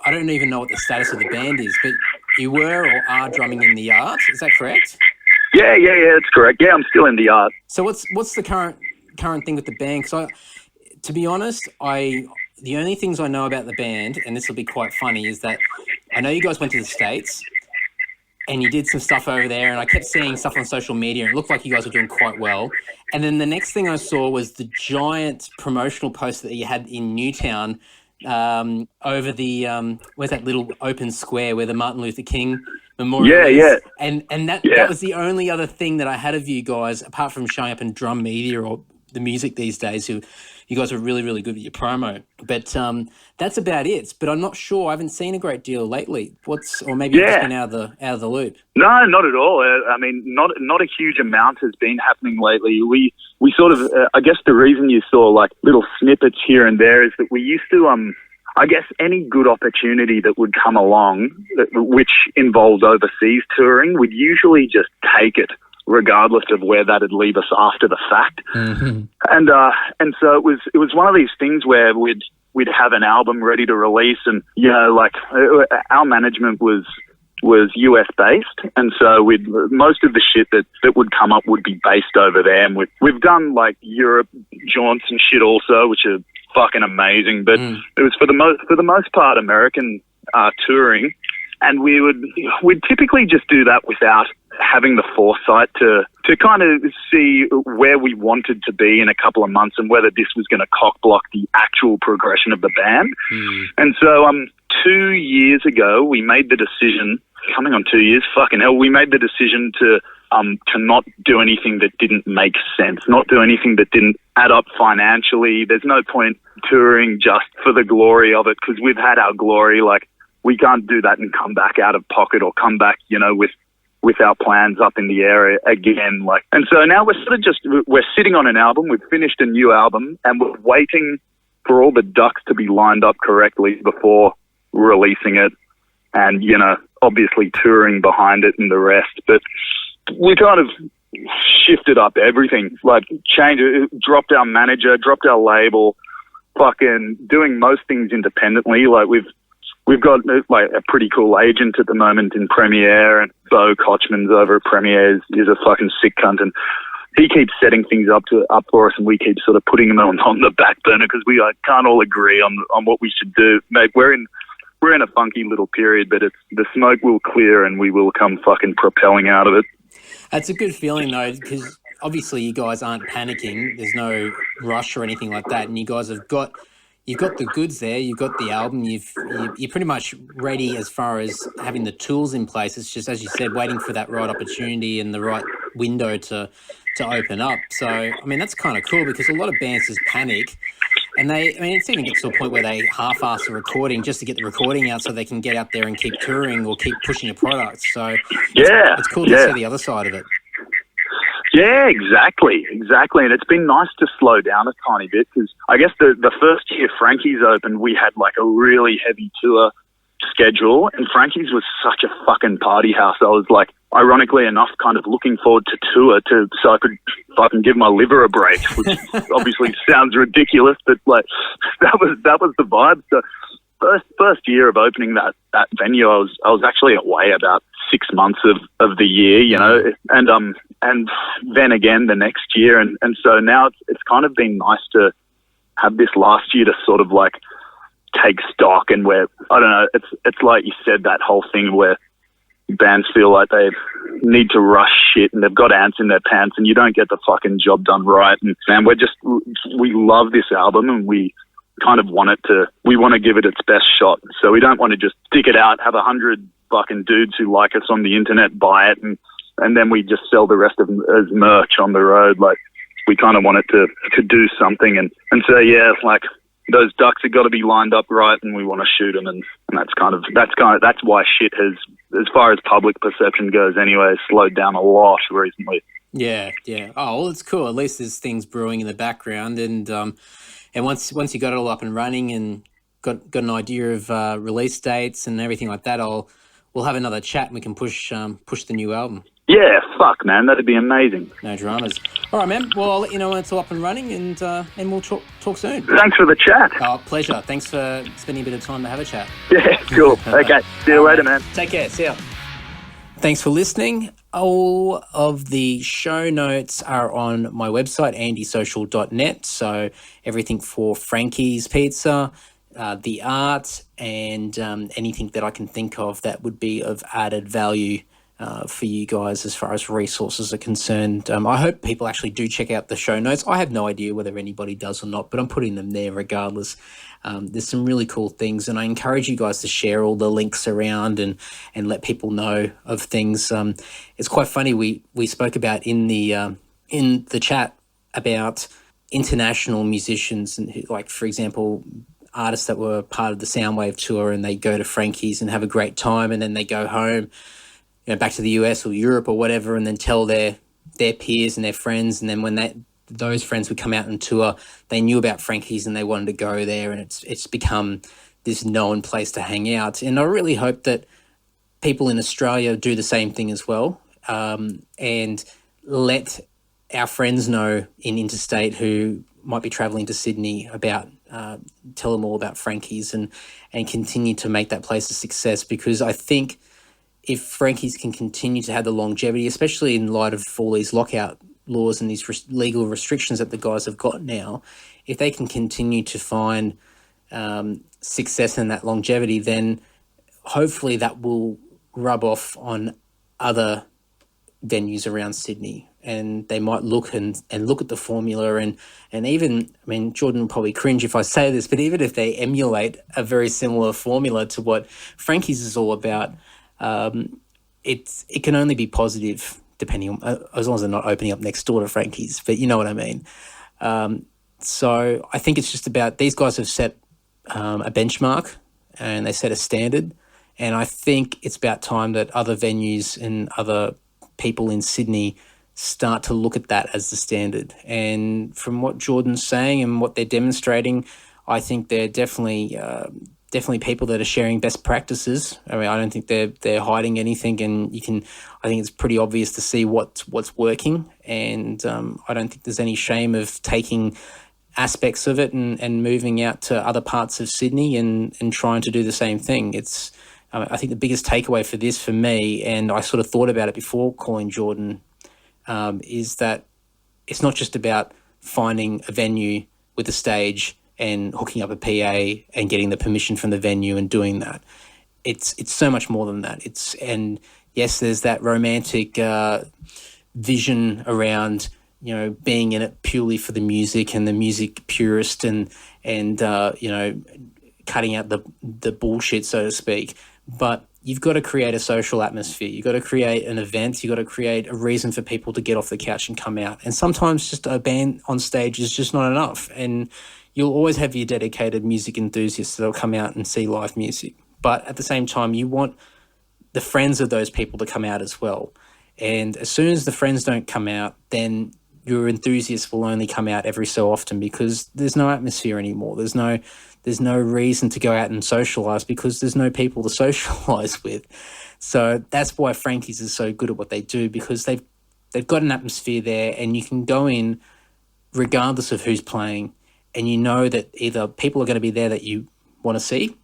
I don't even know what the status of the band is, but you were or are drumming in the Art. Is that correct?
Yeah, that's correct. Yeah, I'm still in the Art.
So what's the current thing with the band? Because to be honest, the only things I know about the band, and this will be quite funny, is that I know you guys went to the States, and you did some stuff over there, and I kept seeing stuff on social media, and it looked like you guys were doing quite well. And then the next thing I saw was the giant promotional poster that you had in Newtown over the where's that little open square where the Martin Luther King Memorial is.
Yeah.
And that was the only other thing that I had of you guys, apart from showing up in drum media or the music these days, you guys are really, really good at your promo. But that's about it. But I'm not sure. I haven't seen a great deal lately. Or maybe you've just been out of the loop.
No, not at all. I mean, not a huge amount has been happening lately. We sort of, I guess the reason you saw like little snippets here and there is that we used to, I guess any good opportunity that would come along, which involved overseas touring, we'd usually just take it, regardless of where that'd leave us after the fact.
Mm-hmm.
And so it was one of these things where we'd have an album ready to release, and like our management was US based, and so most of the shit that would come up would be based over there. And we've done like Europe jaunts and shit also, which are fucking amazing. But it was for the most part American touring, and we'd typically just do that without having the foresight to kind of see where we wanted to be in a couple of months and whether this was going to cock block the actual progression of the band. And so 2 years ago we made the decision, coming on 2 years, fucking hell, we made the decision to not do anything that didn't make sense, not do anything that didn't add up financially. There's no point touring just for the glory of it, because we've had our glory. Like, we can't do that and come back out of pocket or come back, with our plans up in the air again. Like, and so now we're sitting on an album. We've finished a new album, and we're waiting for all the ducks to be lined up correctly before releasing it. And, obviously touring behind it and the rest. But we kind of shifted up everything, like dropped our manager, dropped our label, fucking doing most things independently. Like, we've got like a pretty cool agent at the moment in Premiere, and Bo Kochman's over at Premiere is a fucking sick cunt, and he keeps setting things up for us, and we keep sort of putting them on the back burner because we can't all agree on what we should do. Mate, we're in a funky little period, but the smoke will clear and we will come fucking propelling out of it.
That's a good feeling though, because obviously you guys aren't panicking. There's no rush or anything like that, and you guys you've got the goods there. You've got the album. You're pretty much ready as far as having the tools in place. It's just, as you said, waiting for that right opportunity and the right window to open up. So, I mean, that's kind of cool, because a lot of bands just panic, and it even gets to a point where they half-ass a recording just to get the recording out so they can get out there and keep touring or keep pushing your product. So, it's cool to see the other side of it.
Yeah, exactly. And it's been nice to slow down a tiny bit, because I guess the first year Frankie's opened, we had like a really heavy tour schedule, and Frankie's was such a fucking party house. I was like, ironically enough, kind of looking forward to tour so I could fucking give my liver a break, which obviously sounds ridiculous, but like that was the vibe. So first year of opening that venue, I was actually away about 6 months of the year, and then again the next year, and so now it's kind of been nice to have this last year to sort of like take stock, and where, I don't know, it's like you said, that whole thing where bands feel like they need to rush shit and they've got ants in their pants and you don't get the fucking job done right. And we love this album, and we kind of want to give it its best shot. So we don't want to just stick it out, have 100 fucking dudes who like us on the internet buy it, and then we just sell the rest of them as merch on the road. Like, we kind of want it to do something, and so yeah, like, those ducks have got to be lined up right, and we want to shoot them, and that's why shit has, as far as public perception goes anyway, slowed down a lot recently.
Yeah. Oh, well, it's cool. At least there's things brewing in the background, and once you got it all up and running and got an idea of release dates and everything like that, we'll have another chat and we can push the new album.
Yeah, fuck, man, that'd be amazing.
No dramas. All right, man. Well, I'll let you know when it's all up and running, and we'll talk soon.
Thanks for the chat.
Oh, pleasure. Thanks for spending a bit of time to have a chat.
Yeah, cool. Okay, see you later, man.
Take care. See ya. Thanks for listening. All of the show notes are on my website, andysocial.net. So everything for Frankie's Pizza, the art, and anything that I can think of that would be of added value for you guys as far as resources are concerned. I hope people actually do check out the show notes. I have no idea whether anybody does or not, but I'm putting them there regardless. There's some really cool things, and I encourage you guys to share all the links around and let people know of things. It's quite funny. We spoke about in the chat about international musicians, and like, for example, artists that were part of the Soundwave tour, and they go to Frankie's and have a great time, and then they go home, back to the US or Europe or whatever, and then tell their peers and their friends, and then when those friends would come out and tour, they knew about Frankie's and they wanted to go there, and it's become this known place to hang out. And I really hope that people in Australia do the same thing as well, and let our friends know in interstate who might be travelling to Sydney about, tell them all about Frankie's and continue to make that place a success, because I think if Frankie's can continue to have the longevity, especially in light of all these lockout laws and these legal restrictions that the guys have got now, if they can continue to find success in that longevity, then hopefully that will rub off on other venues around Sydney, and they might look and look at the formula and even, I mean, Jordan will probably cringe if I say this, but even if they emulate a very similar formula to what Frankie's is all about, it can only be positive, depending on, as long as they're not opening up next door to Frankie's, but you know what I mean. So I think it's just about, these guys have set a benchmark and they set a standard, and I think it's about time that other venues and other people in Sydney start to look at that as the standard. And from what Jordan's saying and what they're demonstrating, I think they're definitely people that are sharing best practices. I mean, I don't think they're hiding anything, and I think it's pretty obvious to see what's working, and I don't think there's any shame of taking aspects of it and moving out to other parts of Sydney and trying to do the same thing. I think the biggest takeaway for this, for me, and I sort of thought about it before calling Jordan, is that it's not just about finding a venue with a stage and hooking up a PA and getting the permission from the venue and doing that. It's so much more than that. And yes, there's that romantic vision around, being in it purely for the music and the music purist and cutting out the bullshit, so to speak. But you've got to create a social atmosphere. You've got to create an event. You've got to create a reason for people to get off the couch and come out. And sometimes just a band on stage is just not enough. And you'll always have your dedicated music enthusiasts that'll come out and see live music. But at the same time, you want the friends of those people to come out as well. And as soon as the friends don't come out, then your enthusiasts will only come out every so often, because there's no atmosphere anymore. There's no reason to go out and socialise, because there's no people to socialise with. So that's why Frankie's is so good at what they do, because they've got an atmosphere there, and you can go in regardless of who's playing, and you know that either people are going to be there that you want to see,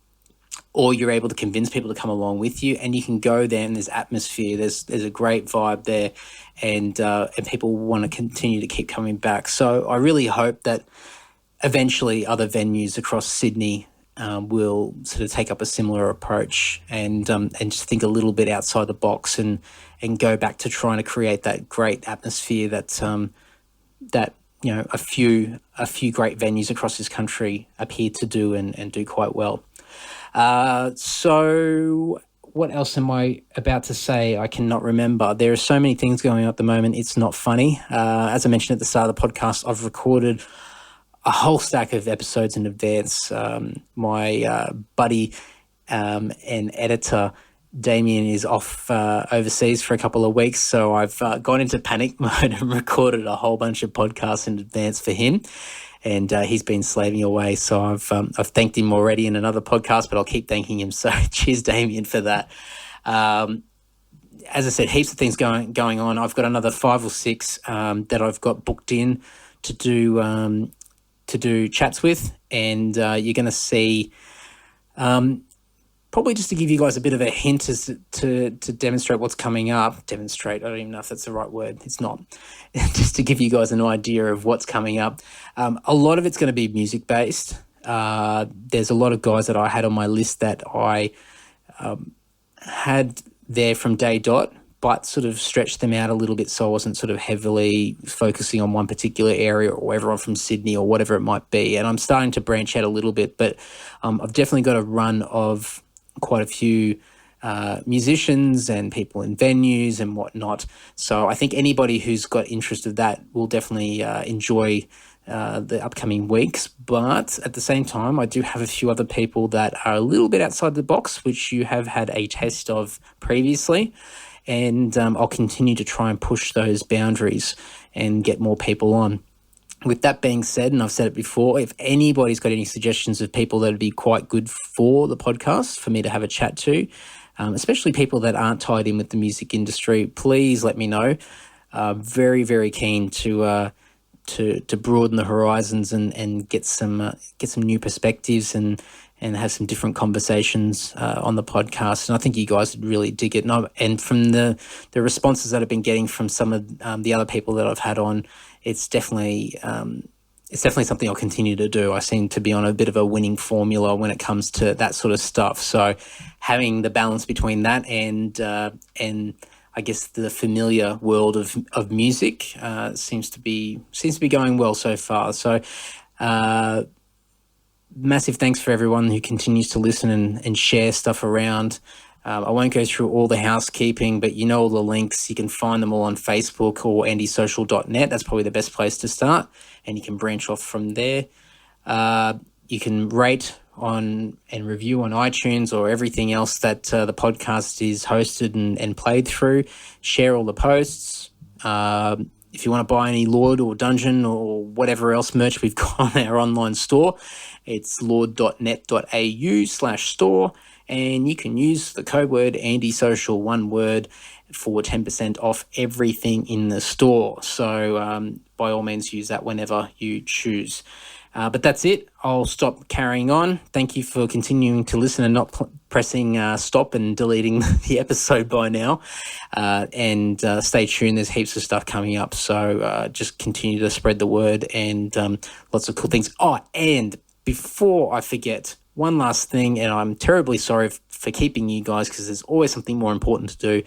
or you're able to convince people to come along with you, and you can go there and there's atmosphere, there's a great vibe there, and people want to continue to keep coming back. So I really hope that eventually other venues across Sydney will sort of take up a similar approach and just think a little bit outside the box and go back to trying to create that great atmosphere that a few great venues across this country appear to do and do quite well. So what else am I about to say? I cannot remember. There are so many things going on at the moment. It's not funny. As I mentioned at the start of the podcast, I've recorded a whole stack of episodes in advance. My buddy and editor, Damien, is off overseas for a couple of weeks, so I've gone into panic mode and recorded a whole bunch of podcasts in advance for him, and he's been slaving away. So I've thanked him already in another podcast, but I'll keep thanking him. So cheers, Damien, for that. As I said, heaps of things going on. I've got another 5 or 6 that I've got booked in to do chats with, and you're going to see. Probably just to give you guys a bit of a hint as to demonstrate what's coming up. Demonstrate, I don't even know if that's the right word. It's not. Just to give you guys an idea of what's coming up. A lot of it's going to be music-based. There's a lot of guys that I had on my list that I had there from day dot, but sort of stretched them out a little bit so I wasn't sort of heavily focusing on one particular area or everyone from Sydney or whatever it might be. And I'm starting to branch out a little bit, but I've definitely got a run of quite a few musicians and people in venues and whatnot. So I think anybody who's got interest of that will definitely enjoy the upcoming weeks. But at the same time, I do have a few other people that are a little bit outside the box, which you have had a taste of previously. And I'll continue to try and push those boundaries and get more people on. With that being said, and I've said it before, if anybody's got any suggestions of people that would be quite good for the podcast for me to have a chat to, especially people that aren't tied in with the music industry, please let me know. Very, very keen to broaden the horizons and get some new perspectives and have some different conversations on the podcast. And I think you guys would really dig it. And from the responses that I've been getting from some of the other people that I've had on, it's definitely something I'll continue to do. I seem to be on a bit of a winning formula when it comes to that sort of stuff. So having the balance between that and I guess the familiar world of music seems to be going well so far. So massive thanks for everyone who continues to listen and share stuff around. I won't go through all the housekeeping, but you know all the links. You can find them all on Facebook or andysocial.net. That's probably the best place to start, and you can branch off from there. You can rate on and review on iTunes or everything else that the podcast is hosted and played through. Share all the posts. If you want to buy any Lord or Dungeon or whatever else merch we've got on our online store, it's lord.net.au/store. And you can use the code word AndySocial, one word, for 10% off everything in the store. So by all means, use that whenever you choose. But that's it. I'll stop carrying on. Thank you for continuing to listen and not pressing stop and deleting the episode by now. And stay tuned. There's heaps of stuff coming up. So just continue to spread the word and lots of cool things. Oh, and before I forget, one last thing, and I'm terribly sorry for keeping you guys because there's always something more important to do.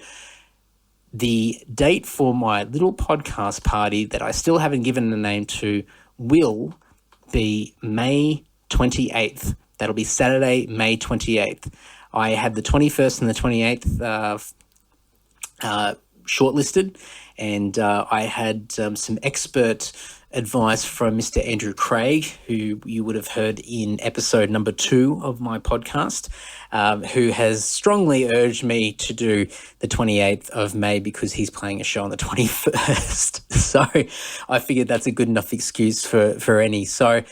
The date for my little podcast party that I still haven't given a name to will be May 28th. That'll be Saturday, May 28th. I had the 21st and the 28th shortlisted, and I had some expert advice from Mr. Andrew Craig, who you would have heard in episode number 2 of my podcast, who has strongly urged me to do the 28th of May because he's playing a show on the 21st. So I figured that's a good enough excuse for any. So,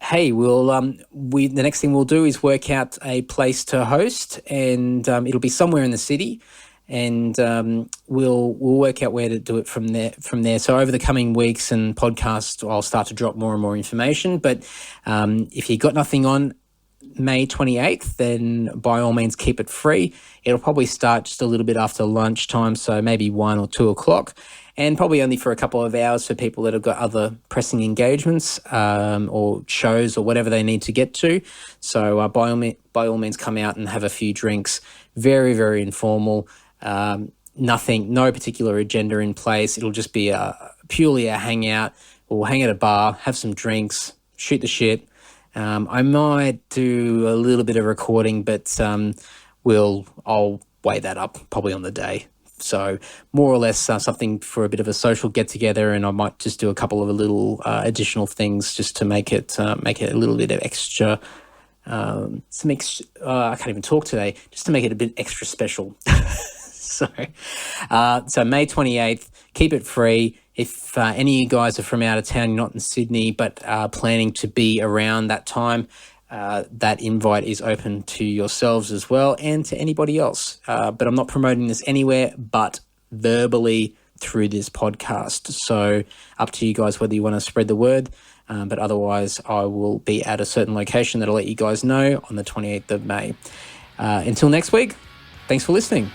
hey, the next thing we'll do is work out a place to host, and it'll be somewhere in the city. And we'll work out where to do it from there. So over the coming weeks and podcasts, I'll start to drop more and more information. But if you got nothing on May 28th, then by all means keep it free. It'll probably start just a little bit after lunchtime, so maybe 1 or 2 o'clock, and probably only for a couple of hours for people that have got other pressing engagements or shows or whatever they need to get to. So by all means come out and have a few drinks. Very, very informal. No particular agenda in place. It'll just be purely a hangout. We'll hang at a bar, have some drinks, shoot the shit. I might do a little bit of recording, but I'll weigh that up probably on the day. So more or less something for a bit of a social get together, and I might just do a couple of little additional things just to make it a little bit of extra. I can't even talk today. Just to make it a bit extra special. So May 28th, keep it free. If any of you guys are from out of town, you're not in Sydney, but are planning to be around that time, that invite is open to yourselves as well and to anybody else. But I'm not promoting this anywhere but verbally through this podcast. So up to you guys whether you want to spread the word. But otherwise, I will be at a certain location that I'll let you guys know on the 28th of May. Until next week, thanks for listening.